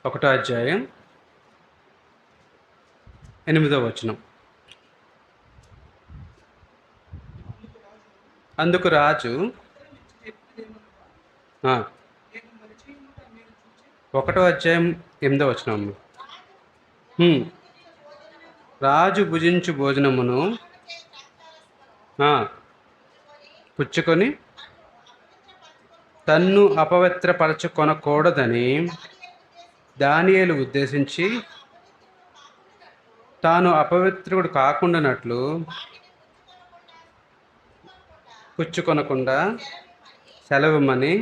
ఒకటో అధ్యాయం 8వ వచనం. అందుకు రాజు ఒకటో అధ్యాయం 8వ వచనం. రాజు భుజించు భోజనమును పుచ్చుకొని తన్ను అపవిత్రపరచుకొనకూడదని దానియేలు ఉద్దేశించి తాను అపవిత్రుడు కాకుండానట్లు పుచ్చుకొనకుండా సెలవుమని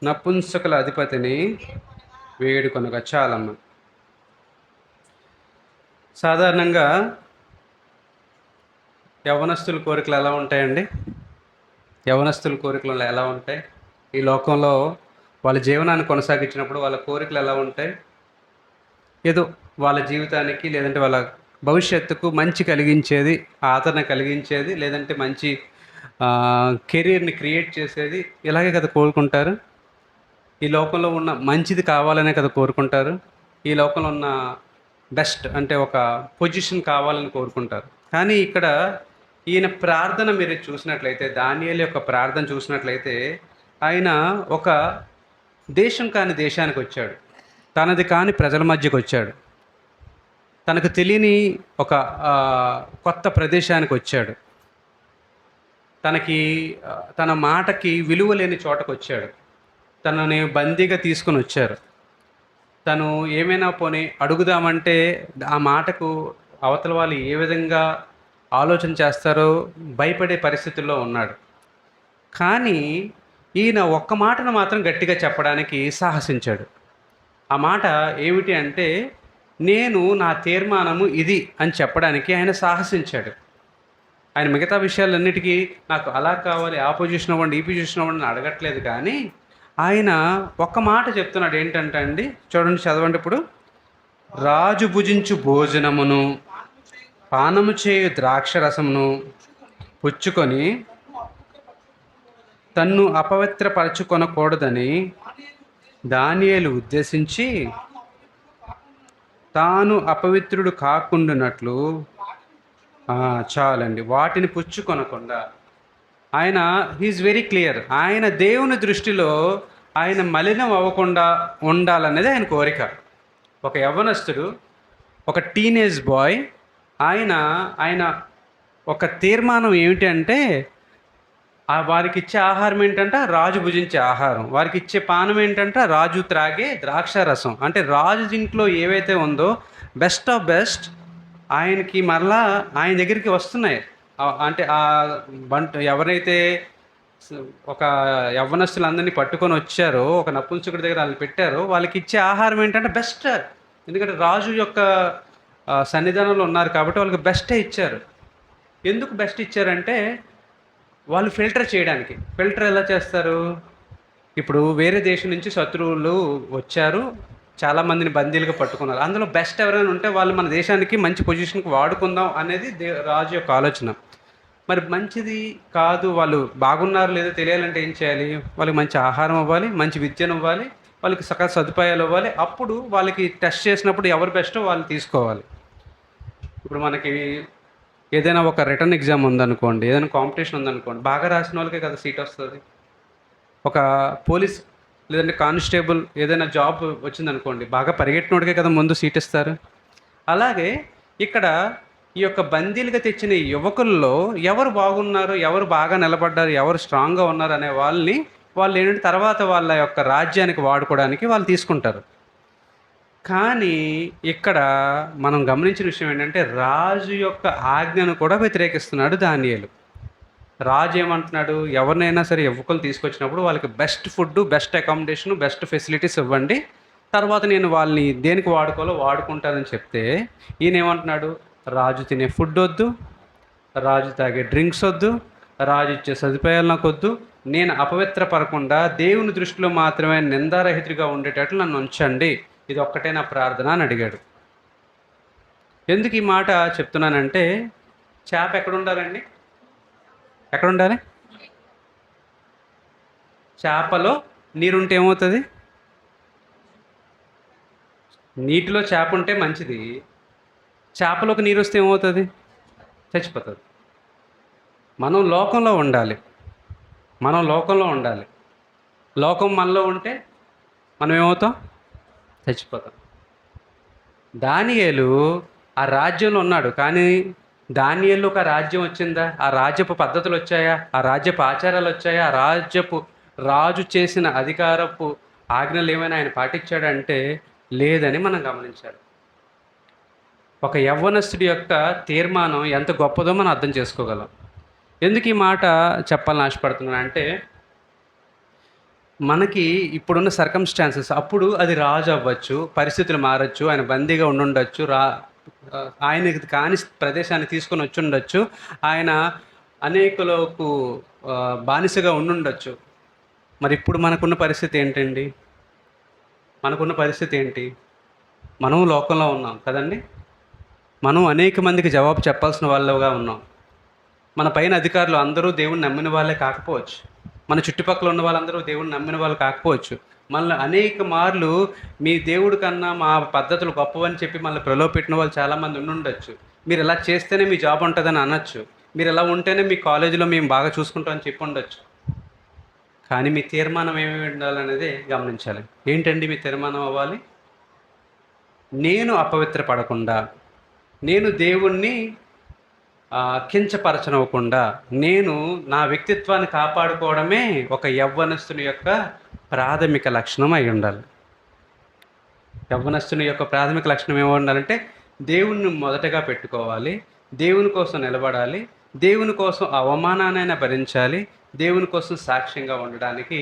నపుంసకుల అధిపతిని వేడుకొనగా. చాలమ్మ. సాధారణంగా యవ్వనస్తుల కోరికలు ఎలా ఉంటాయండి? యవ్వనస్తుల కోరికలు ఎలా ఉంటాయి? ఈ లోకంలో వాళ్ళ జీవనాన్ని కొనసాగించినప్పుడు వాళ్ళ కోరికలు ఎలా ఉంటాయి? ఏదో వాళ్ళ జీవితానికి లేదంటే వాళ్ళ భవిష్యత్తుకు మంచి కలిగించేది, ఆదరణ కలిగించేది, లేదంటే మంచి కెరీర్ని క్రియేట్ చేసేది ఇలాగే కదా కోరుకుంటారు. ఈ లోకంలో ఉన్న మంచిది కావాలనే కదా కోరుకుంటారు. ఈ లోకంలో ఉన్న బెస్ట్ అంటే ఒక పొజిషన్ కావాలని కోరుకుంటారు. కానీ ఇక్కడ ఈయన ప్రార్థన మీరు చూసినట్లయితే, దానియేలు యొక్క ప్రార్థన చూసినట్లయితే, ఆయన ఒక దేశం కాని దేశానికి వచ్చాడు, తనది కాని ప్రజల మధ్యకు వచ్చాడు, తనకు తెలియని ఒక కొత్త ప్రదేశానికి వచ్చాడు, తన మాటకి విలువ లేని చోటకు వచ్చాడు, తనని బందీగా తీసుకొని వచ్చారు. తను ఏమైనా పోనీ అడుగుదామంటే ఆ మాటకు అవతల వాళ్ళు ఏ విధంగా ఆలోచన చేస్తారో భయపడే పరిస్థితుల్లో ఉన్నాడు. కానీ ఈయన ఒక్క మాటను మాత్రం గట్టిగా చెప్పడానికి సాహసించాడు. ఆ మాట ఏమిటి అంటే, నేను నా తీర్మానము ఇది అని చెప్పడానికి ఆయన సాహసించాడు. ఆయన మిగతా విషయాలన్నిటికీ నాకు అలా కావాలి, ఆ పొజిషన్ అవ్వండి, ఈ పొజిషన్ అవ్వండి అని అడగట్లేదు. కానీ ఆయన ఒక్క మాట చెప్తున్నాడు. ఏంటంటే అండి, చూడండి, చదవండి ఇప్పుడు. రాజు భుజించు భోజనమును పానము చేయు ద్రాక్షరసమును పుచ్చుకొని తన్ను అపవిత్రపరచుకొనకూడదని దానియేలు ఉద్దేశించి తాను అపవిత్రుడు కాకుండానట్లు చాలండి వాటిని పుచ్చుకొనకుండా. ఆయన హీఈస్ వెరీ క్లియర్. ఆయన దేవుని దృష్టిలో ఆయన మలినం అవ్వకుండా ఉండాలనేది ఆయన కోరిక. ఒక యవ్వనస్తుడు, ఒక టీనేజ్ బాయ్, ఆయన ఒక తీర్మానం ఏమిటి అంటే, వారికి ఇచ్చే ఆహారం ఏంటంటే రాజు భుజించే ఆహారం, వారికి ఇచ్చే పానం ఏంటంటే రాజు త్రాగే ద్రాక్షారసం. అంటే రాజు ఇంట్లో ఏవైతే ఉందో బెస్ట్ ఆఫ్ బెస్ట్ ఆయనకి మరలా ఆయన దగ్గరికి వస్తున్నాయి. అంటే ఎవరైతే ఒక యవ్వనస్తులందరినీ పట్టుకొని వచ్చారో, ఒక నపుంసకుడి దగ్గర వాళ్ళు పెట్టారో, వాళ్ళకి ఇచ్చే ఆహారం ఏంటంటే బెస్ట్. ఎందుకంటే రాజు యొక్క సన్నిధానంలో ఉన్నారు కాబట్టి వాళ్ళకి బెస్టే ఇచ్చారు. ఎందుకు బెస్ట్ ఇచ్చారంటే, వాళ్ళు ఫిల్టర్ చేయడానికి. ఫిల్టర్ ఎలా చేస్తారు? ఇప్పుడు వేరే దేశం నుంచి శత్రువులు వచ్చారు, చాలామందిని బందీలుగా పట్టుకున్నారు. అందులో బెస్ట్ ఎవరైనా ఉంటే వాళ్ళు మన దేశానికి మంచి పొజిషన్కి వాడుకుందాం అనేది రాజు యొక్క ఆలోచన. మరి మంచిది కాదు, వాళ్ళు బాగున్నారు లేదో తెలియాలంటే ఏం చేయాలి? వాళ్ళకి మంచి ఆహారం ఇవ్వాలి, మంచి విద్యను ఇవ్వాలి, వాళ్ళకి సకల సదుపాయాలు ఇవ్వాలి. అప్పుడు వాళ్ళకి టెస్ట్ చేసినప్పుడు ఎవరు బెస్టో వాళ్ళు తీసుకోవాలి. ఇప్పుడు మనకి ఏదైనా ఒక రిటర్న్ ఎగ్జామ్ ఉందనుకోండి, ఏదైనా కాంపిటీషన్ ఉందనుకోండి, బాగా రాసిన వాళ్ళకే కదా సీట్ వస్తుంది. ఒక పోలీస్ లేదంటే కానిస్టేబుల్ ఏదైనా జాబ్ వచ్చిందనుకోండి, బాగా పరిగెట్టినోడికే కదా ముందు సీట్ ఇస్తారు. అలాగే ఇక్కడ ఈ యొక్క బందీలుగా తెచ్చిన యువకుల్లో ఎవరు బాగున్నారు, ఎవరు బాగా నిలబడ్డారు, ఎవరు స్ట్రాంగ్గా ఉన్నారు అనే వాళ్ళు ఏంటంటే తర్వాత వాళ్ళ యొక్క రాజ్యానికి వాడుకోవడానికి వాళ్ళు తీసుకుంటారు. కానీ ఇక్కడ మనం గమనించిన విషయం ఏంటంటే, రాజు యొక్క ఆజ్ఞను కూడా వ్యతిరేకిస్తున్నాడు దానియేలు. రాజు ఏమంటున్నాడు? ఎవరినైనా సరే యువకులు తీసుకొచ్చినప్పుడు వాళ్ళకి best food, best accommodation, best facilities ఇవ్వండి, తర్వాత నేను వాళ్ళని దేనికి వాడుకోవాలో వాడుకుంటానని చెప్తే, ఈయన ఏమంటున్నాడు? రాజు తినే ఫుడ్ వద్దు, రాజు తాగే డ్రింక్స్ వద్దు, రాజు ఇచ్చే సదుపాయాలు నాకు వద్దు, నేను అపవిత్రపడకుండా దేవుని దృష్టిలో మాత్రమే నిందారహితుడిగా ఉండేటట్లు నన్ను ఉంచండి, ఇది ఒక్కటే నా ప్రార్థన అని అడిగాడు. ఎందుకు ఈ మాట చెప్తున్నానంటే, చేప ఎక్కడ ఉండాలండి? ఎక్కడ ఉండాలి? చేపలో నీరుంటే ఏమవుతుంది? నీటిలో చేప ఉంటే మంచిది, చేపలోకి నీరు వస్తే ఏమవుతుంది? చచ్చిపోతుంది. మనం లోకంలో ఉండాలి, మనం లోకంలో ఉండాలి. లోకం మనలో ఉంటే మనం ఏమవుతాం? చచ్చిపోతాం. దానియేలు ఆ రాజ్యంలో ఉన్నాడు, కానీ దానియేలుకి ఒక రాజ్యం వచ్చిందా? ఆ రాజ్యపు పద్ధతులు వచ్చాయా? ఆ రాజ్యపు ఆచారాలు వచ్చాయా? ఆ రాజ్యపు రాజు చేసిన అధికారపు ఆజ్ఞలు ఏమైనా ఆయన పాటించాడంటే లేదని మనం గమనించాలి. ఒక యవ్వనస్తుడి యొక్క తీర్మానం ఎంత గొప్పదో మనం అర్థం చేసుకోగలం. ఎందుకు ఈ మాట చెప్పాలని ఆశపడుతున్నాను అంటే, మనకి ఇప్పుడున్న సర్కమ్స్టాన్సెస్, అప్పుడు అది రాజు అవ్వచ్చు, పరిస్థితులు మారచ్చు, ఆయన బందీగా ఉండుండొచ్చు, ఆయనకి కాని ప్రదేశాన్ని తీసుకొని వచ్చి ఉండొచ్చు, ఆయన అనేకులకు బానిసగా ఉండుండొచ్చు. మరి ఇప్పుడు మనకున్న పరిస్థితి ఏంటండి? మనకున్న పరిస్థితి ఏంటి? మనం లోకంలో ఉన్నాం కదండి. మనం అనేక మందికి జవాబు చెప్పాల్సిన వాళ్ళుగా ఉన్నాం. మన పైన అధికారులు అందరూ దేవుణ్ణి నమ్మిన వాళ్ళే కాకపోవచ్చు, మన చుట్టుపక్కల ఉన్న వాళ్ళందరూ దేవుణ్ణి నమ్మిన వాళ్ళు కాకపోవచ్చు. మనల్ని అనేక మార్లు మీ దేవుడి కన్నా మా పద్ధతులు గొప్పవని చెప్పి మనల్ని ప్రలోభపెట్టిన వాళ్ళు చాలామంది ఉండుండొచ్చు. మీరు ఇలా చేస్తేనే మీ జాబ్ ఉంటుందని అనొచ్చు, మీరు ఇలా ఉంటేనే మీ కాలేజీలో మేము బాగా చూసుకుంటామని చెప్పి ఉండొచ్చు. కానీ మీ తీర్మానం ఏమి ఉండాలనేది గమనించాలి. ఏంటండి మీ తీర్మానం అవ్వాలి? నేను అపవిత్రపడకుండా, నేను దేవుణ్ణి కించపరచనివ్వకుండా, నేను నా వ్యక్తిత్వాన్ని కాపాడుకోవడమే ఒక యవ్వనస్తుని యొక్క ప్రాథమిక లక్షణం అయి ఉండాలి. యవ్వనస్తుని యొక్క ప్రాథమిక లక్షణం ఏమి ఉండాలంటే దేవుణ్ణి మొదటగా పెట్టుకోవాలి, దేవుని కోసం నిలబడాలి, దేవుని కోసం అవమానాన్నైనా భరించాలి, దేవుని కోసం సాక్ష్యంగా ఉండడానికి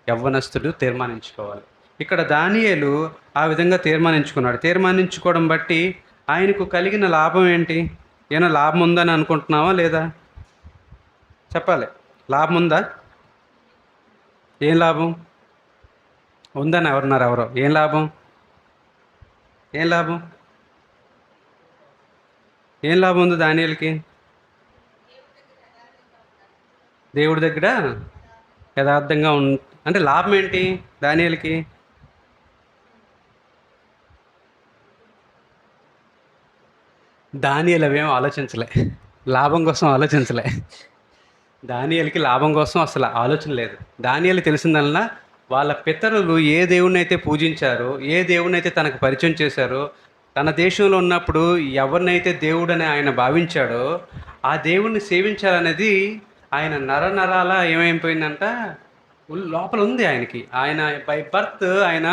యవ్వనస్తుడు తీర్మానించుకోవాలి. ఇక్కడ దానియేలు ఆ విధంగా తీర్మానించుకున్నాడు. తీర్మానించుకోవడం బట్టి ఆయనకు కలిగిన లాభం ఏంటి? ఏమైనా లాభం ఉందని అనుకుంటున్నావా లేదా? చెప్పాలి. లాభం ఉందా? ఏం లాభం ఉందని ఎవరున్నారు? ఎవరో ఏం లాభం? ఏం లాభం? ఏం లాభం ఉంది దానియేలుకి? దేవుడి దగ్గర యథార్థంగా అంటే లాభం ఏంటి దానియేలుకి? దానియేలు అవేం ఆలోచించలే, లాభం కోసం ఆలోచించలే. దానియేలుకి లాభం కోసం అసలు ఆలోచన లేదు. దానియేలు తెలిసిందల్లా వాళ్ళ పితరులు ఏ దేవుణ్ణి అయితే పూజించారో, ఏ దేవుణ్ణి అయితే తనకు పరిచయం చేశారో, తన దేశంలో ఉన్నప్పుడు ఎవరినైతే దేవుడని ఆయన భావించాడో ఆ దేవుణ్ణి సేవించాలనేది ఆయన నరనరాల ఏమైపోయిందంట, లోపల ఉంది ఆయనకి. ఆయన బై బర్త్ ఆయన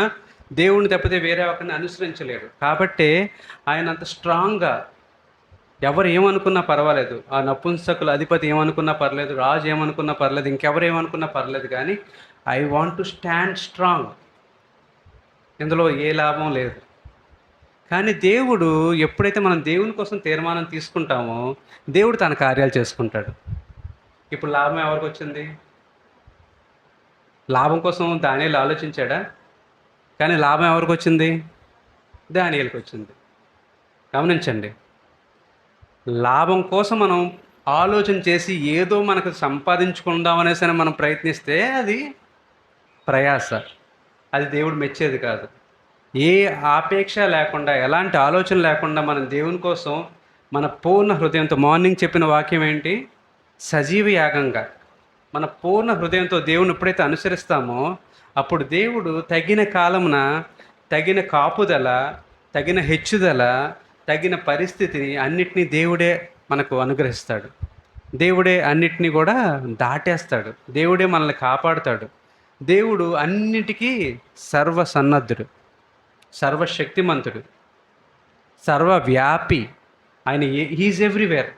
దేవుణ్ణి తప్పితే వేరే ఒకరిని అనుసరించలేడు. కాబట్టి ఆయన అంత స్ట్రాంగ్గా ఎవరు ఏమనుకున్నా పర్వాలేదు, ఆ నపుంసకుల అధిపతి ఏమనుకున్నా పర్లేదు, రాజు ఏమనుకున్నా పర్లేదు, ఇంకెవరు ఏమనుకున్నా పర్లేదు, కానీ I want to stand strong, ఇందులో ఏ లాభం లేదు. కానీ దేవుడు ఎప్పుడైతే మనం దేవుని కోసం తీర్మానం తీసుకుంటామో దేవుడు తన కార్యాలు చేసుకుంటాడు. ఇప్పుడు లాభం ఎవరికి వచ్చింది? లాభం కోసం దానియేలు ఆలోచించాడా? కానీ లాభం ఎవరికి వచ్చింది? దానియేలుకి వచ్చింది. గమనించండి, లాభం కోసం మనం ఆలోచన చేసి ఏదో మనకు సంపాదించుకుందాం అనేసి మనం ప్రయత్నిస్తే అది ప్రయాస, అది దేవుడు మెచ్చేది కాదు. ఏ ఆపేక్ష లేకుండా, ఎలాంటి ఆలోచన లేకుండా మనం దేవుని కోసం మన పూర్ణ హృదయంతో, మార్నింగ్ చెప్పిన వాక్యం ఏంటి? సజీవ యాగంగా మన పూర్ణ హృదయంతో దేవుని ఎప్పుడైతే అనుసరిస్తామో అప్పుడు దేవుడు తగిన కాలమున తగిన కాపుదల, తగిన హెచ్చుదల, తగిన పరిస్థితిని అన్నిటినీ దేవుడే మనకు అనుగ్రహిస్తాడు. దేవుడే అన్నిటినీ కూడా దాటేస్తాడు. దేవుడే మనల్ని కాపాడుతాడు. దేవుడు అన్నిటికీ సర్వసన్నద్ధుడు, సర్వశక్తిమంతుడు, సర్వవ్యాపి. ఆయన హీఈస్ ఎవ్రీవేర్.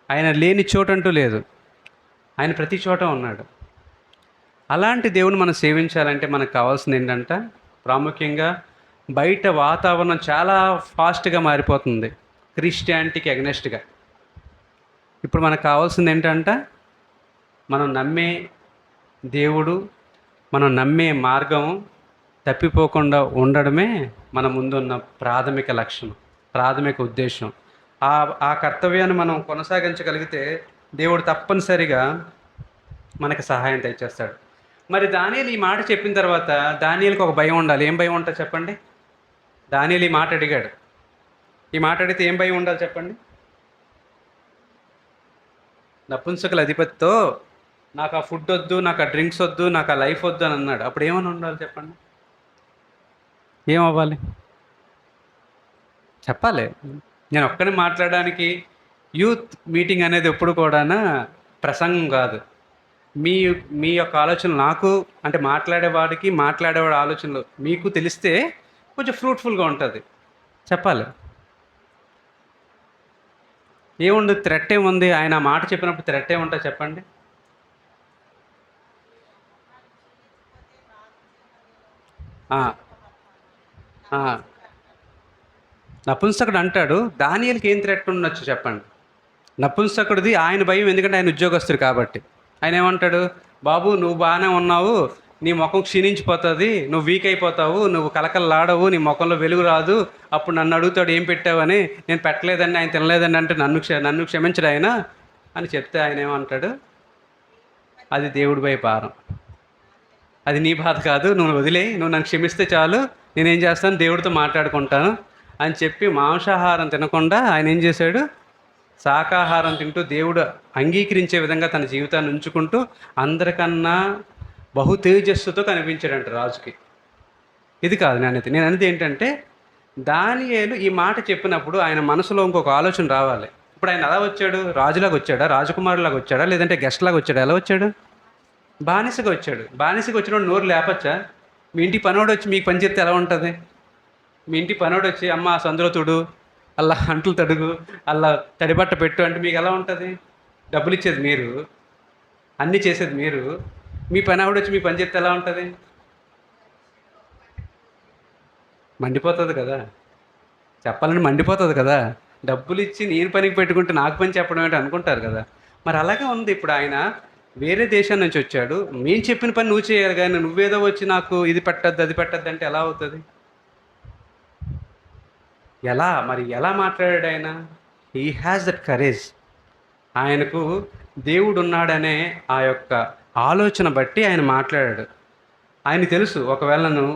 ఆయన లేని చోటంటూ లేదు, ఆయన ప్రతి చోట ఉన్నాడు. అలాంటి దేవుని మనం సేవించాలంటే మనకు కావాల్సింది ఏంటంటే, ప్రాముఖ్యంగా బయట వాతావరణం చాలా ఫాస్ట్గా మారిపోతుంది క్రిస్టియానిటీకి అగెనెస్ట్గా. ఇప్పుడు మనకు కావాల్సింది ఏంటంటే, మనం నమ్మే దేవుడు, మనం నమ్మే మార్గం తప్పిపోకుండా ఉండడమే మన ముందున్న ప్రాథమిక లక్ష్యం, ప్రాథమిక ఉద్దేశం. ఆ కర్తవ్యాన్ని మనం కొనసాగించగలిగితే దేవుడు తప్పనిసరిగా మనకు సహాయం తెచ్చేస్తాడు. మరి దానియేలు ఈ మాట చెప్పిన తర్వాత దానియేలుకి ఒక భయం ఉండాలి. ఏం భయం ఉంటుంది చెప్పండి? దానియేలు ఈ మాట అడిగాడు. ఈ మాట అడిగితే ఏం భయం ఉండాలి చెప్పండి? నపుంసకుల అధిపతితో నాకు ఆ ఫుడ్ వద్దు, నాకు ఆ డ్రింక్స్ వద్దు, నాకు ఆ లైఫ్ వద్దు అని అన్నాడు. అప్పుడు ఏమని ఉండాలి చెప్పండి? ఏమవ్వాలి చెప్పాలి. నేను ఒక్కడిని మాట్లాడడానికి యూత్ మీటింగ్ అనేది ఎప్పుడు కూడా ప్రసంగం కాదు. మీ మీ యొక్క ఆలోచనలు నాకు, అంటే మాట్లాడేవాడికి, మాట్లాడేవాడి ఆలోచనలు మీకు తెలిస్తే కొంచెం ఫ్రూట్ఫుల్గా ఉంటుంది. చెప్పాలి. ఏముంది, థ్రెట్ ఏముంది? ఆయన ఆ మాట చెప్పినప్పుడు థ్రెట్ ఏముంటుంది చెప్పండి? ఆ, ఆ, నపుంసకుడు అంటాడు. దానియేలుకి ఏం థ్రెట్ ఉండొచ్చు చెప్పండి? నపుంసకుడిది ఆయన భయం, ఎందుకంటే ఆయన ఉద్యోగస్తుడు కాబట్టి. ఆయన ఏమంటాడు? బాబు నువ్వు బాగానే ఉన్నావు, నీ ముఖం క్షీణించిపోతుంది, నువ్వు వీక్ అయిపోతావు, నువ్వు కలకలలాడవు, నీ ముఖంలో వెలుగు రాదు. అప్పుడు నన్ను అడుగుతాడు ఏం పెట్టావని. నేను పెట్టలేదండి, ఆయన తినలేదండి అంటే నన్ను క్షమించడు ఆయన అని చెప్తే ఆయన ఏమంటాడు? అది దేవుడి పై భారం, అది నీ బాధ కాదు, నువ్వు వదిలేయి, నువ్వు నన్ను క్షమిస్తే చాలు, నేనేం చేస్తాను దేవుడితో మాట్లాడుకుంటాను అని చెప్పి మాంసాహారం తినకుండా ఆయన ఏం చేశాడు? శాకాహారం తింటూ దేవుడు అంగీకరించే విధంగా తన జీవితాన్ని ఉంచుకుంటూ అందరికన్నా బహు తేజస్సుతో కనిపించాడంట రాజుకి. ఇది కాదు నేను అనేది ఏంటంటే, దానియేలు ఈ మాట చెప్పినప్పుడు ఆయన మనసులో ఇంకొక ఆలోచన రావాలి. ఇప్పుడు ఆయన ఎలా వచ్చాడు? రాజులాగా వచ్చాడా, రాజకుమారులాగా వచ్చాడా, లేదంటే గెస్ట్ లాగా వచ్చాడా? ఎలా వచ్చాడు? బానిసగా వచ్చాడు. బానిసగా వచ్చినప్పుడు నోరు లేపచ్చా? మీ ఇంటి పనోడు వచ్చి మీకు పని చెప్తే ఎలా ఉంటుంది? మీ ఇంటి పనోడు వచ్చి అమ్మ సందులో తుడు, అలా అంట్లు తడుగు, అలా తడిబట్ట పెట్టు అంటే మీకు ఎలా ఉంటుంది? డబ్బులు ఇచ్చేది మీరు, అన్నీ చేసేది మీరు, మీ పని ఆవిడ వచ్చి మీ పని చెప్తే ఎలా ఉంటుంది? మండిపోతుంది కదా. చెప్పాలని మండిపోతుంది కదా. డబ్బులు ఇచ్చి నేను పనికి పెట్టుకుంటే నాకు పని చెప్పడం ఏంటి అనుకుంటారు కదా. మరి అలాగే ఉంది. ఇప్పుడు ఆయన వేరే దేశం నుంచి వచ్చాడు, మేము చెప్పిన పని నువ్వు చేయాలి, కానీ నువ్వేదో వచ్చి నాకు ఇది పెట్టద్దు అది పెట్టద్దు అంటే ఎలా అవుతుంది? ఎలా మాట్లాడాడు ఆయన? He has that courage. ఆయనకు దేవుడు ఉన్నాడనే ఆ యొక్క ఆలోచన బట్టి ఆయన మాట్లాడాడు. ఆయన తెలుసు, ఒకవేళ నన్ను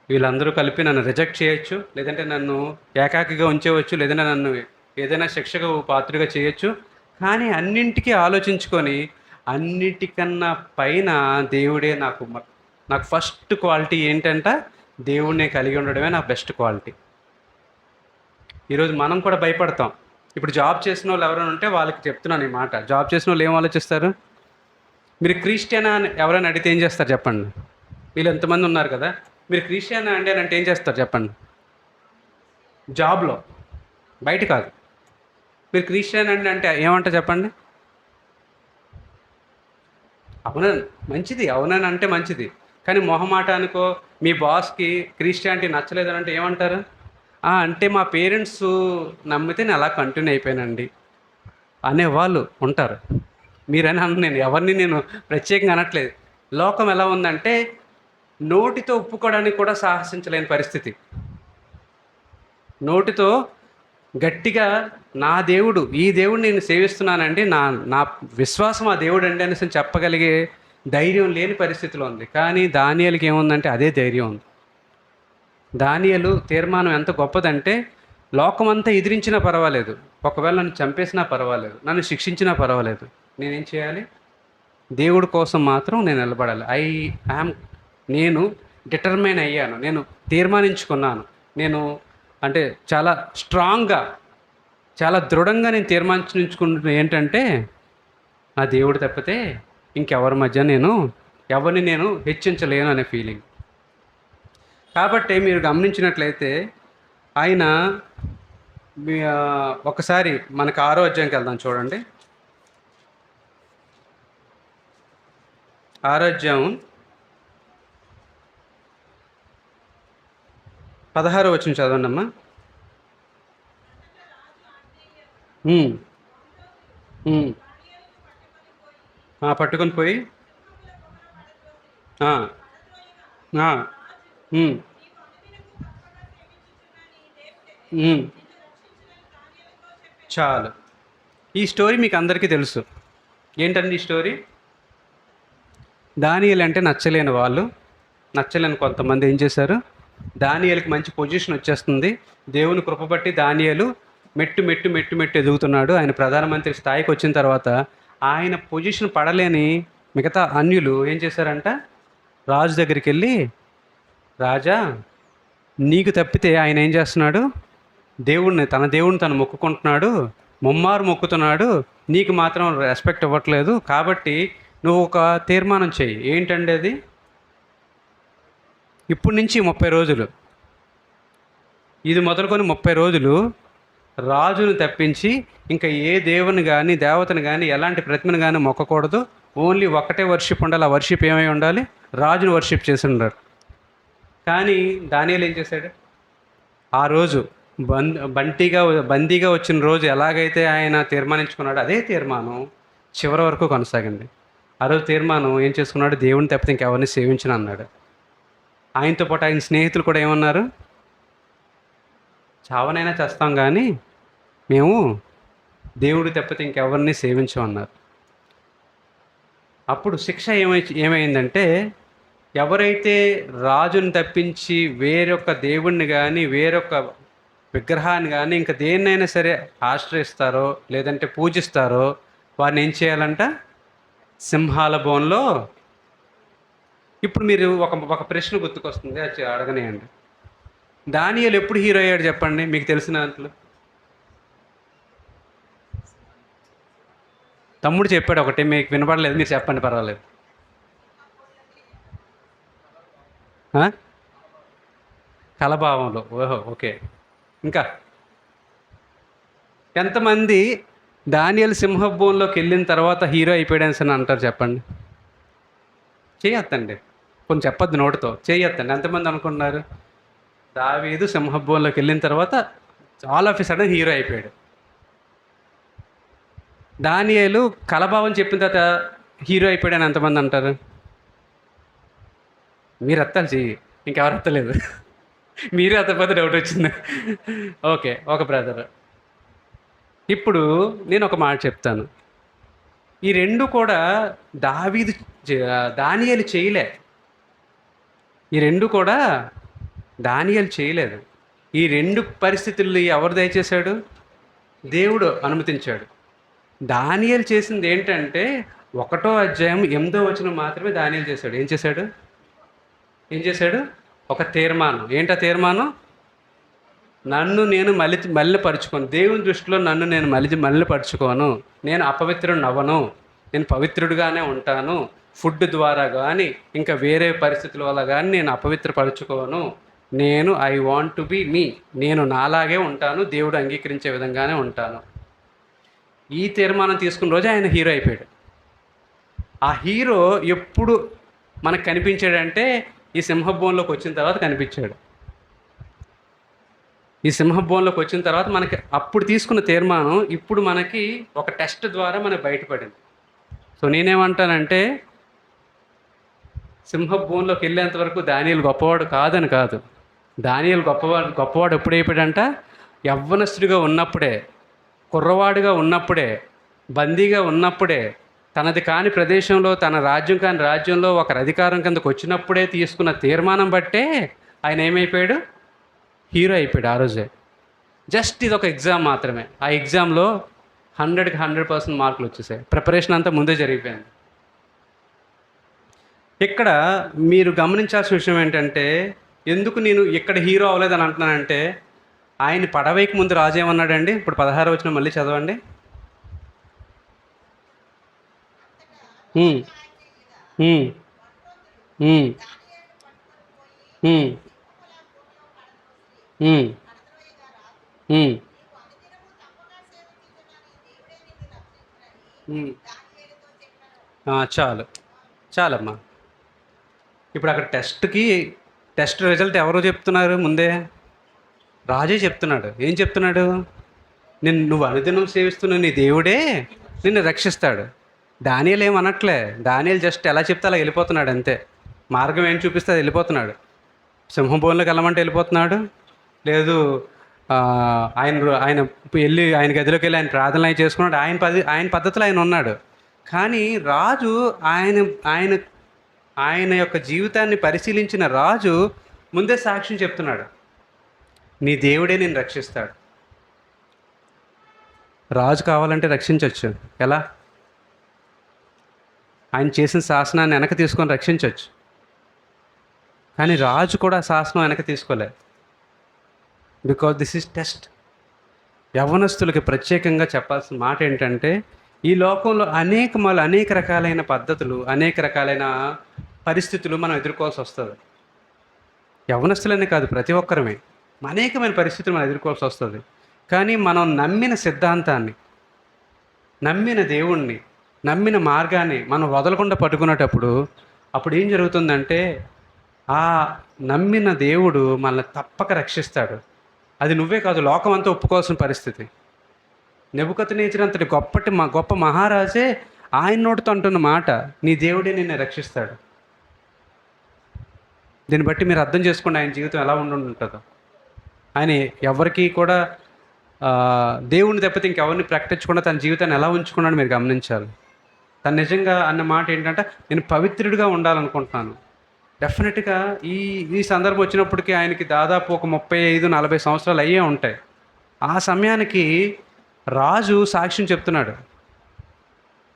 వీళ్ళందరూ కలిపి నన్ను రిజెక్ట్ చేయొచ్చు, లేదంటే నన్ను ఏకాకిగా ఉంచవచ్చు, లేదంటే నన్ను ఏదైనా శిక్షకు పాత్రగా చేయొచ్చు. కానీ అన్నింటికీ ఆలోచించుకొని అన్నిటికన్నా పైన దేవుడే నాకు ఫస్ట్ క్వాలిటీ ఏంటంట? దేవుడినే కలిగి ఉండడమే నా బెస్ట్ క్వాలిటీ. ఈరోజు మనం కూడా భయపడతాం. ఇప్పుడు జాబ్ చేసిన వాళ్ళు ఎవరైనా ఉంటే వాళ్ళకి చెప్తున్నాను ఈ మాట. జాబ్ చేసిన వాళ్ళు ఏం ఆలోచిస్తారు? మీరు క్రిస్టియనా అని ఎవరైనా అడిగితే ఏం చేస్తారు చెప్పండి? వీళ్ళు ఎంతమంది ఉన్నారు కదా, మీరు క్రిస్టియనా అండి అని అంటే ఏం చేస్తారు చెప్పండి? జాబ్లో, బయట కాదు. మీరు క్రిస్టియన్ అండి అంటే ఏమంటారు చెప్పండి? అవునని మంచిది, అవునని అంటే మంచిది. కానీ మొహమాటానికో మీ బాస్కి క్రిస్టియానిటీ నచ్చలేదని అంటే ఏమంటారు? అంటే మా పేరెంట్స్ నమ్మితే నేను అలా కంటిన్యూ అయిపోయానండి అనేవాళ్ళు ఉంటారు. మీరని నేను ఎవరిని ప్రత్యేకంగా అనట్లేదు. లోకం ఎలా ఉందంటే నోటితో ఒప్పుకోవడానికి కూడా సాహసించలేని పరిస్థితి. నోటితో గట్టిగా నా దేవుడు, ఈ దేవుడు నేను సేవిస్తున్నానండి, నా నా విశ్వాసం ఆ దేవుడు అండి అనేసి చెప్పగలిగే ధైర్యం లేని పరిస్థితిలో ఉంది. కానీ దానియేలుకి ఏముందంటే అదే ధైర్యం ఉంది. దానియేలు తీర్మానం ఎంత గొప్పదంటే, లోకమంతా ఎదిరించినా పర్వాలేదు, ఒకవేళ నన్ను చంపేసినా పర్వాలేదు, నన్ను శిక్షించినా పర్వాలేదు, నేనేం చేయాలి? దేవుడి కోసం మాత్రం నేను నిలబడాలి. నేను డిటర్మైన్ అయ్యాను, నేను తీర్మానించుకున్నాను. నేను అంటే చాలా స్ట్రాంగ్గా, చాలా దృఢంగా నేను తీర్మానించుకుంటున్నా ఏంటంటే, నా దేవుడు తప్పితే ఇంకెవరి మధ్య ఎవరిని నేను హెచ్చించలేను అనే ఫీలింగ్. కాబట్టి మీరు గమనించినట్లయితే ఆయన ఒకసారి మనకు 6వ అధ్యాయంకి వెళ్దాం చూడండి. 6వ అధ్యాయం 16వ వచనం చదవండి అమ్మా. పట్టుకొని పోయి చాలు. ఈ స్టోరీ మీకు అందరికీ తెలుసు. ఏంటండి ఈ స్టోరీ? దానియేలు అంటే నచ్చలేని వాళ్ళు, నచ్చలేని కొంతమంది ఏం చేశారు, దానియేలుకి మంచి పొజిషన్ వచ్చేస్తుంది, దేవుని కృప బట్టి దానియేలు మెట్టు మెట్టు మెట్టు మెట్టు ఎదుగుతున్నాడు. ఆయన ప్రధానమంత్రి స్థాయికి వచ్చిన తర్వాత ఆయన పొజిషన్ పడలేని మిగతా అన్యులు ఏం చేశారంట, రాజు దగ్గరికి వెళ్ళి, రాజా నీకు తప్పితే ఆయన ఏం చేస్తున్నాడు, తన దేవుడిని తను మొక్కుకుంటున్నాడు, ముమ్మారు మొక్కుతున్నాడు, నీకు మాత్రం రెస్పెక్ట్ ఇవ్వట్లేదు, కాబట్టి నువ్వు ఒక తీర్మానం చెయ్యి. ఏంటండి అది, ఇప్పటి నుంచి 30 రోజులు, ఇది మొదలుకొని 30 రోజులు రాజును తప్పించి ఇంకా ఏ దేవుని కానీ దేవతను కానీ ఎలాంటి ప్రతిమను కానీ మొక్కకూడదు, ఓన్లీ ఒక్కటే వర్షిప్ ఉండాలి. ఆ వర్షిప్ ఏమై ఉండాలి, రాజును వర్షిప్ చేసి ఉండారు. కానీ దానియేలు ఏం చేశాడు, ఆ రోజు బందీగా వచ్చిన రోజు ఎలాగైతే ఆయన తీర్మానించుకున్నాడో అదే తీర్మానం చివరి వరకు కొనసాగింది. ఆ రోజు తీర్మానం ఏం చేసుకున్నాడు, దేవుని తప్పితే ఇంకెవరిని సేవించను అన్నాడు. ఆయనతో పాటు ఆయన స్నేహితులు కూడా ఏమన్నారు, చావనైనా చేస్తాం కానీ మేము దేవుడు తప్పితే ఇంకెవరిని సేవించమన్నారు. అప్పుడు శిక్ష ఏమైందంటే, ఎవరైతే రాజుని తప్పించి వేరొక దేవుణ్ణి కానీ వేరొక విగ్రహాన్ని కానీ ఇంకా దేన్నైనా సరే ఆశ్రయిస్తారో లేదంటే పూజిస్తారో వారిని ఏం చేయాలంట, సింహాల బోన్లో. ఇప్పుడు మీరు ఒక ప్రశ్న గుర్తుకొస్తుంది, అది అడగనేయండి. దానియేలు ఎప్పుడు హీరో అయ్యాడు చెప్పండి, మీకు తెలిసిన దాంట్లో. తమ్ముడు చెప్పాడు ఒకటి, మీకు వినపడలేదు, మీరు చెప్పండి పర్వాలేదు. కలభావంలో, ఓహో ఓకే. ఇంకా ఎంతమంది దానియేలు సింహభూంలోకి వెళ్ళిన తర్వాత హీరో అయిపోయాడని అని అంటారు చెప్పండి, చేయొద్దండి, కొంచెం చెప్పొద్దు నోటితో, చేయొద్దండి. ఎంతమంది అనుకుంటున్నారు దావీదు సింహభూంలోకి వెళ్ళిన తర్వాత all of a sudden hero అయిపోయాడు. దానియేలు కలభావం చెప్పిన తర్వాత హీరో అయిపోయాడని ఎంతమంది అంటారు, మీరు ఎత్తాలి చెయ్యి, ఇంకెవరు ఎత్తలేదు, మీరే ఎత్తకపోతే డౌట్ వచ్చింది. ఓకే, ఒక బ్రదర్. ఇప్పుడు నేను ఒక మాట చెప్తాను, ఈ రెండు కూడా దానియేలు చేయలే, ఈ రెండు కూడా దానియేలు చేయలేదు. ఈ రెండు పరిస్థితుల్లో ఎవరు దయచేశాడు, దేవుడు అనుమతించాడు. దానియేలు చేసింది ఏంటంటే 1వ అధ్యాయం 8వ వచనం మాత్రమే దానియేలు చేశాడు. ఏం చేశాడు, ఒక తీర్మానం. ఏంటా తీర్మానం, నన్ను నేను మలినపరుచుకోను, దేవుని దృష్టిలో నన్ను నేను మలినపరుచుకోను, నేను అపవిత్రుడు అవ్వను, నేను పవిత్రుడిగానే ఉంటాను, ఫుడ్ ద్వారా కానీ ఇంకా వేరే పరిస్థితుల వల్ల కానీ నేను అపవిత్రపరుచుకోను, నేను ఐ వాంట్ టు బీ మీ, నేను నాలాగే ఉంటాను, దేవుడు అంగీకరించే విధంగానే ఉంటాను. ఈ తీర్మానం తీసుకున్న రోజు ఆయన హీరో అయిపోయాడు. ఆ హీరో ఎప్పుడు మనకు కనిపించాడంటే ఈ సింహభూంలోకి వచ్చిన తర్వాత కనిపించాడు. ఈ సింహభూంలోకి వచ్చిన తర్వాత మనకి అప్పుడు తీసుకున్న తీర్మానం ఇప్పుడు మనకి ఒక టెస్ట్ ద్వారా మనకు బయటపడింది. సో నేనేమంటానంటే, సింహభూంలోకి వెళ్ళేంత వరకు దానియేలు గొప్పవాడు కాదని కాదు, దానియేలు గొప్పవాడు ఎప్పుడు అయిపోయాడంట, యవ్వనస్తుడిగా ఉన్నప్పుడే, కుర్రవాడిగా ఉన్నప్పుడే, బందీగా ఉన్నప్పుడే, తనది కాని ప్రదేశంలో, తన రాజ్యం కాని రాజ్యంలో ఒకరి అధికారం కిందకు వచ్చినప్పుడే తీసుకున్న తీర్మానం బట్టే ఆయన ఏమైపోయాడు, హీరో అయిపోయాడు ఆ రోజే. జస్ట్ ఇది ఒక ఎగ్జామ్ మాత్రమే, ఆ ఎగ్జామ్లో 100కి 100% మార్కులు వచ్చేసాయి, ప్రిపరేషన్ అంతా ముందే జరిగిపోయింది. ఇక్కడ మీరు గమనించాల్సిన విషయం ఏంటంటే, ఎందుకు నేను ఇక్కడ హీరో అవ్వలేదని అంటున్నానంటే, ఆయన పడవైకి ముందు రాజు ఏమన్నాడండి, ఇప్పుడు 16వ వచనం మళ్ళీ చదవండి. చాలమ్మా. ఇప్పుడు అక్కడ టెస్ట్ రిజల్ట్ ఎవరో చెప్తున్నారు ముందే, రాజే చెప్తున్నాడు. ఏం చెప్తున్నాడు, నువ్వు అనుదినం సేవిస్తున్న నీ దేవుడే నిన్ను రక్షిస్తాడు. దానియేలు ఏమనట్లే, దానియేలు జస్ట్ ఎలా చెప్తే అలా వెళ్ళిపోతున్నాడు అంతే, మార్గం ఏం చూపిస్తే అది వెళ్ళిపోతున్నాడు. సింహభూంలోకి వెళ్ళమంటే వెళ్ళిపోతున్నాడు, లేదు ఆయన వెళ్ళి ఆయన గదిలోకి వెళ్ళి ఆయన ప్రార్థనలు ఆయన చేసుకున్నాడు, ఆయన పద్ధతిలో ఆయన ఉన్నాడు. కానీ రాజు ఆయన ఆయన యొక్క జీవితాన్ని పరిశీలించిన రాజు ముందే సాక్ష్యం చెప్తున్నాడు, నీ దేవుడే నేను రక్షిస్తాడు. రాజు కావాలంటే రక్షించవచ్చు. ఎలా? ఆయన చేసిన శాసనాన్ని వెనక తీసుకొని రక్షించవచ్చు. కానీ రాజు కూడా శాసనం వెనక తీసుకోలే. Because this is test. యవ్వనస్తులకి ప్రత్యేకంగా చెప్పాల్సిన మాట ఏంటంటే, ఈ లోకంలో అనేక రకాలైన పద్ధతులు, అనేక రకాలైన పరిస్థితులు మనం ఎదుర్కోవాల్సి వస్తుంది. యవ్వనస్తులనే కాదు, ప్రతి ఒక్కరమే అనేకమైన పరిస్థితులు మనం ఎదుర్కోవాల్సి వస్తుంది. కానీ మనం నమ్మిన సిద్ధాంతాన్ని, నమ్మిన దేవుణ్ణి, నమ్మిన మార్గాన్ని మనం వదలకుండా పట్టుకునేటప్పుడు అప్పుడు ఏం జరుగుతుందంటే, ఆ నమ్మిన దేవుడు మనల్ని తప్పక రక్షిస్తాడు. అది నువ్వే కాదు, లోకం అంతా ఒప్పుకోవాల్సిన పరిస్థితి. నెబుకద్నెజరు గొప్ప మహారాజే ఆయన నోటితో అంటున్న మాట, నీ దేవుడే నిన్ను రక్షిస్తాడు. దీన్ని బట్టి మీరు అర్థం చేసుకోండి ఆయన జీవితం ఎలా ఉంటుందో. ఆయన ఎవరికి కూడా దేవుని తప్పితే ఇంకెవరిని ప్రకటించకుండా తన జీవితాన్ని ఎలా ఉంచుకున్నాడో మీరు గమనించాలి. తను నిజంగా అన్న మాట ఏంటంటే, నేను పవిత్రుడిగా ఉండాలనుకుంటున్నాను. డెఫినెట్గా ఈ సందర్భం వచ్చినప్పటికీ ఆయనకి దాదాపు ఒక 35-40 సంవత్సరాలు అయ్యే ఉంటాయి. ఆ సమయానికి రాజు సాక్ష్యం చెప్తున్నాడు.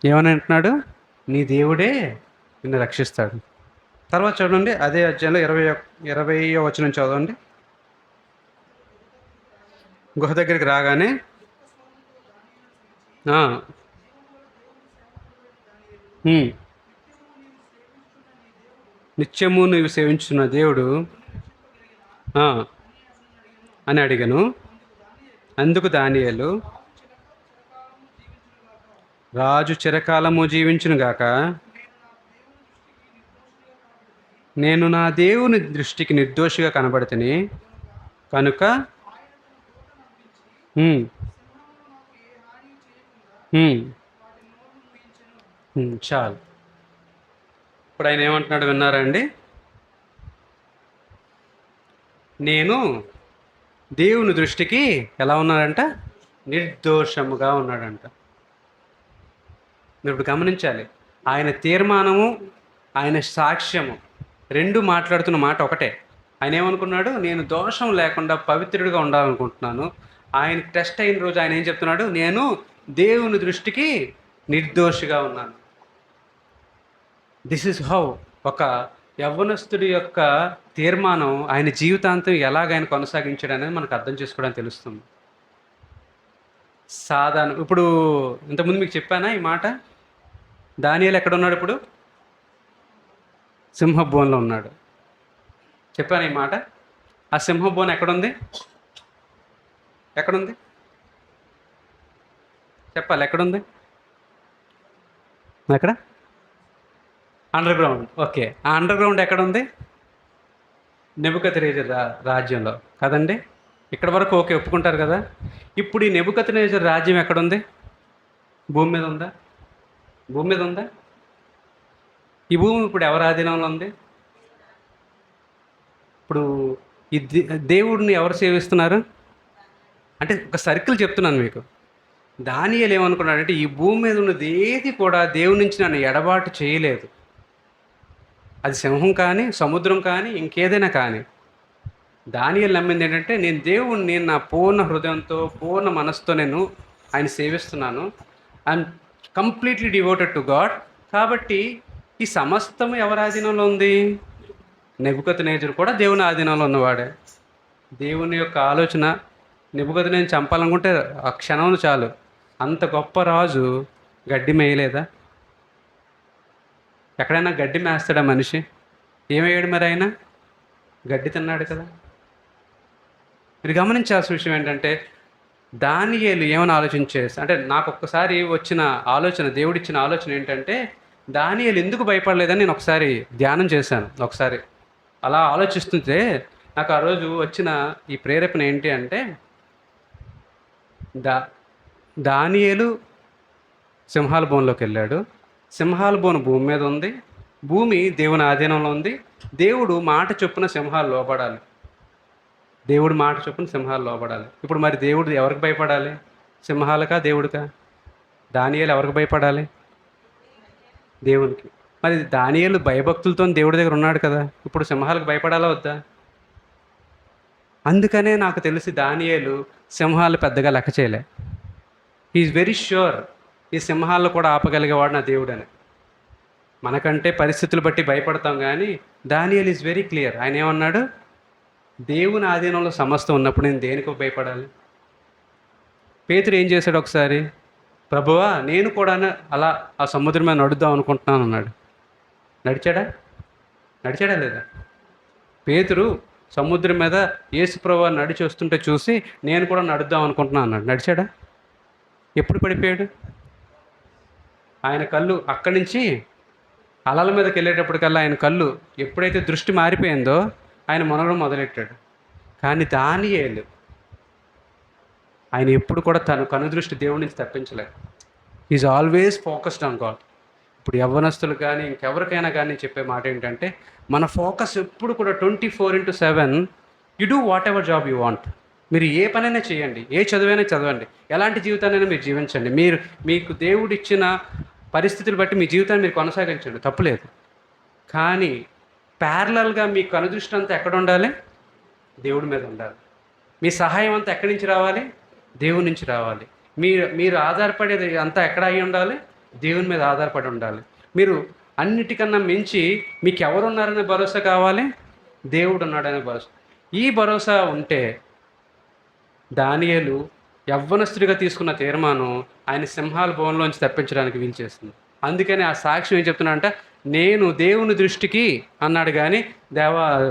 ఏమని అంటున్నాడు? నీ దేవుడే నిన్ను రక్షిస్తాడు. తర్వాత చూడండి, అదే అధ్యాయంలో 20వ వచనం చదవండి. గుహ దగ్గరికి రాగానే నిత్యము నువ్వు సేవించున్న దేవుడు అని అడిగను. అందుకు దానియేలు, రాజు చిరకాలము జీవించును గాక, నేను నా దేవుని దృష్టికి నిర్దోషిగా కనబడితిని కనుక చాలు. ఇప్పుడు ఆయన ఏమంటున్నాడు విన్నారా అండి? నేను దేవుని దృష్టికి ఎలా ఉన్నాడంట? నిర్దోషముగా ఉన్నాడంట. మీరు ఇప్పుడు గమనించాలి, ఆయన తీర్మానము, ఆయన సాక్ష్యము రెండు మాట్లాడుతున్న మాట ఒకటే. ఆయన ఏమనుకున్నాడు? నేను దోషం లేకుండా పవిత్రుడిగా ఉండాలనుకుంటున్నాను. ఆయన టెస్ట్ అయిన రోజు ఆయన ఏం చెప్తున్నాడు? నేను దేవుని దృష్టికి నిర్దోషిగా ఉన్నాను. దిస్ ఈజ్ హౌ ఒక యవ్వనస్తుడి యొక్క తీర్మానం ఆయన జీవితాంతం ఎలాగ ఆయన కొనసాగించాడు అనేది మనకు అర్థం చేసుకోవడానికి తెలుస్తుంది. సాధారణ ఇప్పుడు ఇంతకుముందు మీకు చెప్పానా ఈ మాట? దానియేలు ఎక్కడ ఉన్నాడు ఇప్పుడు? సింహభవనంలో ఉన్నాడు. చెప్పాను ఈ మాట. ఆ సింహభవనం ఎక్కడుంది? ఎక్కడుంది చెప్పాలి? ఎక్కడుంది? ఎక్కడ? Under ground. ఓకే, ఆ అండర్ గ్రౌండ్ ఎక్కడుంది? నెబుకద్నెజరు రాజ్యంలో కదండి. ఇక్కడ వరకు ఓకే, ఒప్పుకుంటారు కదా. ఇప్పుడు ఈ నెబుకద్నెజరు రాజ్యం ఎక్కడుంది? భూమి మీద ఉందా? భూమి మీద ఉందా? ఈ భూమి ఇప్పుడు ఎవరి ఆధీనంలో ఉంది? ఇప్పుడు ఈ దేవుడిని ఎవరు సేవిస్తున్నారు అంటే, ఒక సర్కిల్ చెప్తున్నాను మీకు. దానియేలు ఏమనుకున్నాడంటే, ఈ భూమి మీద ఉన్నది ఏది కూడా దేవుడి నుంచి నన్ను ఎడబాటు చేయలేదు. అది సింహం కానీ, సముద్రం కానీ, ఇంకేదైనా కానీ. దానియేలు నమ్మింది ఏంటంటే, నేను దేవుణ్ణి నా పూర్ణ హృదయంతో, పూర్ణ మనసుతో నేను ఆయన సేవిస్తున్నాను. I'm completely devoted to God. కాబట్టి ఈ సమస్తము ఎవరి ఆధీనంలో ఉంది? నెబుకద్నెజరు కూడా దేవుని ఆధీనంలో ఉన్నవాడే. దేవుని యొక్క ఆలోచన, నెబుకద్నెజరుని చంపాలనుకుంటే ఆ క్షణంలో చాలు. అంత గొప్ప రాజు గడ్డి మేయలేదా? ఎక్కడైనా గడ్డి మేస్తాడా మనిషి? ఏమయ్యాడు మరి ఆయన? గడ్డి తిన్నాడు కదా. మీరు గమనించాల్సిన విషయం ఏంటంటే, దానియేలు ఏమని ఆలోచించేసి అంటే, నాకు ఒక్కసారి వచ్చిన ఆలోచన, దేవుడిచ్చిన ఆలోచన ఏంటంటే, దానియేలు ఎందుకు భయపడలేదని నేను ఒకసారి ధ్యానం చేశాను. ఒకసారి అలా ఆలోచిస్తుంటే నాకు ఆ రోజు వచ్చిన ఈ ప్రేరేపణ ఏంటి అంటే, దానియేలు సింహాల బోన్లోకి వెళ్ళాడు. సింహాల బోను భూమి మీద ఉంది. భూమి దేవుని ఆధీనంలో ఉంది. దేవుడు మాట చొప్పున సింహాలు లోబడాలి. దేవుడు మాట చొప్పున సింహాలు లోబడాలి. ఇప్పుడు మరి దేవుడు ఎవరికి భయపడాలి? సింహాలకా దేవుడికా? దానియేలు ఎవరికి భయపడాలి? దేవునికి. మరి దానియేలు భయభక్తులతో దేవుడి దగ్గర ఉన్నాడు కదా, ఇప్పుడు సింహాలకు భయపడాలా వద్దా? అందుకనే నాకు తెలిసి దానియేలు సింహాలు పెద్దగా లెక్క చేయలే. హీఈస్ వెరీ ష్యూర్ ఈ సింహాలను కూడా ఆపగలిగేవాడు నా దేవుడని. మనకంటే పరిస్థితులు బట్టి భయపడతాం, కానీ దానియేలు ఈజ్ వెరీ క్లియర్. ఆయన ఏమన్నాడు? దేవుని ఆధీనంలో సమస్తం ఉన్నప్పుడు నేను దేనికి భయపడాలి? పేతురు ఏం చేశాడు ఒకసారి? ప్రభువా, నేను కూడా అలా ఆ సముద్రం మీద నడుద్దాం అనుకుంటున్నాను అన్నాడు. నడిచాడా? నడిచాడా లేదా? పేతురు సముద్రం మీద యేసు ప్రభువు నడిచి వస్తుంటే చూసి నేను కూడా నడుద్దాం అనుకుంటున్నాను అన్నాడు. నడిచాడా? ఎప్పుడు పడిపోయాడు? ఆయన కళ్ళు అక్కడి నుంచి అలల మీదకి వెళ్ళేటప్పటికల్లా ఆయన కళ్ళు ఎప్పుడైతే దృష్టి మారిపోయిందో ఆయన మునగడం మొదలెట్టాడు. కానీ దానియేలు ఆయన ఎప్పుడు కూడా తన కనుదృష్టి దేవుడి నుంచి తప్పించలేదు. Is always focused on God. ఇప్పుడు యవ్వనస్తులు కానీ ఇంకెవరికైనా కానీ చెప్పే మాట ఏంటంటే, మన ఫోకస్ ఎప్పుడు కూడా 24/7 you do what ever job you want. మీరు ఏ పనైనా చేయండి, ఏ చదువైనా చదవండి, ఎలాంటి జీవితాన్నైనా మీరు జీవించండి. మీకు దేవుడు ఇచ్చిన పరిస్థితులు బట్టి మీ జీవితాన్ని మీరు కొనసాగించండి, తప్పులేదు. కానీ ప్యారలల్గా మీ కనుదృష్టి అంతా ఎక్కడ ఉండాలి? దేవుడి మీద ఉండాలి. మీ సహాయం అంతా ఎక్కడి నుంచి రావాలి? దేవుడి నుంచి రావాలి. మీరు ఆధారపడేది అంతా ఎక్కడ అయి ఉండాలి? దేవుని మీద ఆధారపడి ఉండాలి. మీరు అన్నిటికన్నా మించి మీకు ఎవరున్నారనే భరోసా కావాలి? దేవుడు ఉన్నాడనే భరోసా. ఈ భరోసా ఉంటే దానియేలు యవ్వనస్తుడిగా తీసుకున్న తీర్మానం ఆయన సింహాల భవనంలోంచి తప్పించడానికి వీలు చేస్తుంది. అందుకని ఆ సాక్ష్యం ఏం చెప్తున్నా అంటే, నేను దేవుని దృష్టికి అన్నాడు, కానీ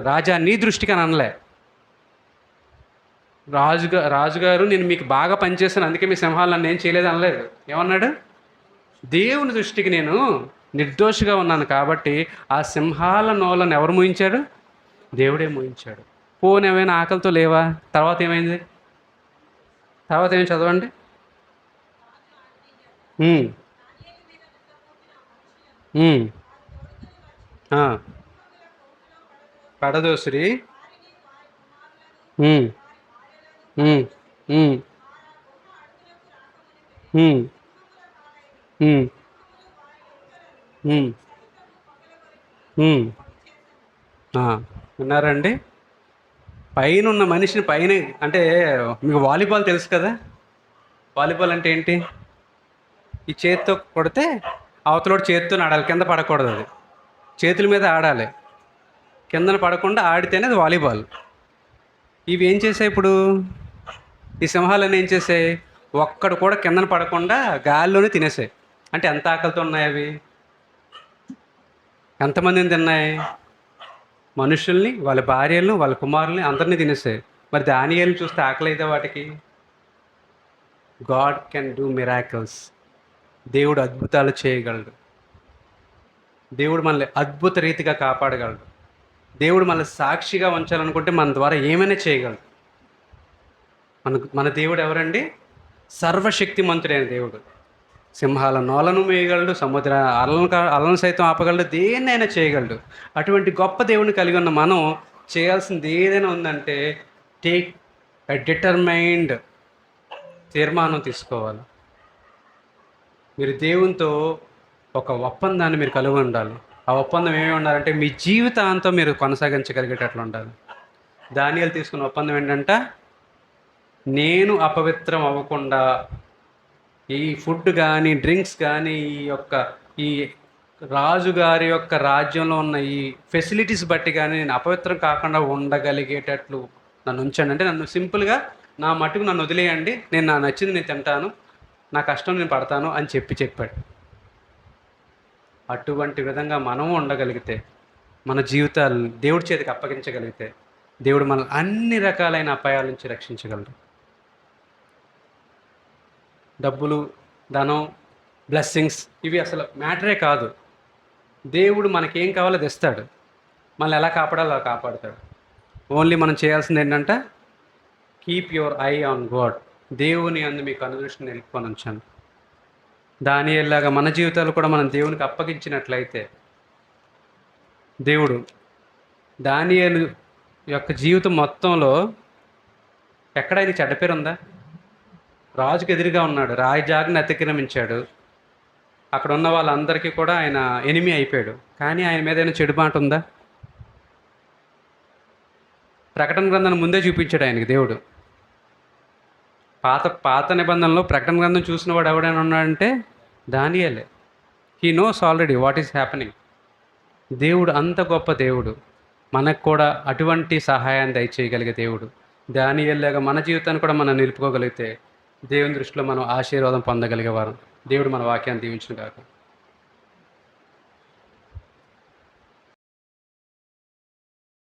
రాజా నీ దృష్టికి అని అనలే. రాజుగారు నేను మీకు బాగా పనిచేస్తాను, అందుకే మీ సింహాలు నన్ను ఏం చేయలేదు అనలేదు. ఏమన్నాడు? దేవుని దృష్టికి నేను నిర్దోషిగా ఉన్నాను కాబట్టి ఆ సింహాల నోలను ఎవరు మూయించాడు? దేవుడే మూయించాడు. పోనీ ఏమైనా ఆకలితో లేవా? తర్వాత ఏమైంది? తర్వాత ఏం చదవండి. పడదోసిరి విన్నారండి? పైన ఉన్న మనిషిని పైన, అంటే మీకు వాలీబాల్ తెలుసు కదా? వాలీబాల్ అంటే ఏంటి? ఈ చేతితో కొడితే అవతలోడు చేతితో ఆడాలి, కింద పడకూడదు. అది చేతుల మీద ఆడాలి, కిందన పడకుండా ఆడితేనే అది వాలీబాల్. ఇవి ఏం చేసాయి ఇప్పుడు? ఈ సింహాలన్నీ ఏం చేసాయి? ఒక్కడు కూడా కిందన పడకుండా గాలిలోనే తినేసాయి. అంటే ఎంత ఆకలితో ఉన్నాయి అవి? ఎంతమందిని తిన్నాయి? మనుషుల్ని, వాళ్ళ భార్యలను, వాళ్ళ కుమారుల్ని, అందరినీ తినేసాయి. మరి దానియేలుని చూస్తే ఆకలి అయితే వాటికి? God can do miracles. దేవుడు అద్భుతాలు చేయగలడు. దేవుడు మనల్ని అద్భుత రీతిగా కాపాడగలడు. దేవుడు మనల్ని సాక్షిగా ఉంచాలనుకుంటే మన ద్వారా ఏమైనా చేయగలడు. మన దేవుడు ఎవరండి? సర్వశక్తిమంతుడైన దేవుడు. సింహాల నోలను మేయగలడు, సముద్ర అలను సైతం ఆపగలడు, దేన్నైనా చేయగలడు. అటువంటి గొప్ప దేవుని కలిగి ఉన్న మనం చేయాల్సింది ఏదైనా ఉందంటే, టేక్ ఎ డిటర్మైన్డ్ తీర్మానం తీసుకోవాలి. మీరు దేవునితో ఒక ఒప్పందాన్ని మీరు కలిగి ఉండాలి. ఆ ఒప్పందం ఏమేమి ఉండాలంటే, మీ జీవితాంతం మీరు కొనసాగించగలిగేటట్లు ఉండాలి. దానియేలు తీసుకున్న ఒప్పందం ఏంటంటే, నేను అపవిత్రం అవ్వకుండా ఈ ఫుడ్ కానీ డ్రింక్స్ కానీ ఈ రాజుగారి యొక్క రాజ్యంలో ఉన్న ఈ ఫెసిలిటీస్ బట్టి కానీ నేను అపవిత్రం కాకుండా ఉండగలిగేటట్లు నన్ను ఉంచండి. అంటే నన్ను సింపుల్గా నా మట్టుకు నన్ను వదిలేయండి, నేను నా నచ్చింది నేను తింటాను, నా కష్టం నేను పడతాను అని చెప్పాడు. అటువంటి విధంగా మనము ఉండగలిగితే, మన జీవితాలు దేవుడి చేతికి అప్పగించగలిగితే, దేవుడు మనల్ని అన్ని రకాలైన అపాయాల నుంచి రక్షించగలడు. డబ్బులు, ధనం, బ్లెస్సింగ్స్ ఇవి అసలు మ్యాటరే కాదు. దేవుడు మనకేం కావాలో తెస్తాడు, మనల్ని ఎలా కాపాడాలో అలా కాపాడుతాడు. ఓన్లీ మనం చేయాల్సింది ఏంటంటే, keep your I on God. దేవుని అందు మీకు అనుదృష్టిని నిలుపుకొని ఉంచాను. దానియేలులాగా మన జీవితాలు కూడా మనం దేవునికి అప్పగించినట్లయితే, దేవుడు దానియేలు యొక్క జీవితం మొత్తంలో ఎక్కడైనా చెడ్డ పేరు ఉందా? రాజుకు ఎదురుగా ఉన్నాడు, రాజాజ్ఞని అతిక్రమించాడు, అక్కడ ఉన్న వాళ్ళందరికీ కూడా ఆయన ఎనిమి అయిపోయాడు. కానీ ఆయన మీద ఏమైనా చెడు మాట ఉందా? ప్రకటన గ్రంథాన్ని ముందే చూపించాడు ఆయనకి దేవుడు. పాత పాత నిబంధనలో ప్రకటన గ్రంథం చూసిన వాడు ఎవడైనా ఉన్నాడంటే దానియేలే. He knows already what is happening. దేవుడు అంత గొప్ప దేవుడు, మనకు కూడా అటువంటి సహాయాన్ని దయచేయగలిగే దేవుడు. దానియేలులాగా మన జీవితాన్ని కూడా మనం నిలుపుకోగలిగితే దేవుని దృష్టిలో మనం ఆశీర్వాదం పొందగలిగేవారు. దేవుడు మన వాక్యాన్ని దీవించును గాక.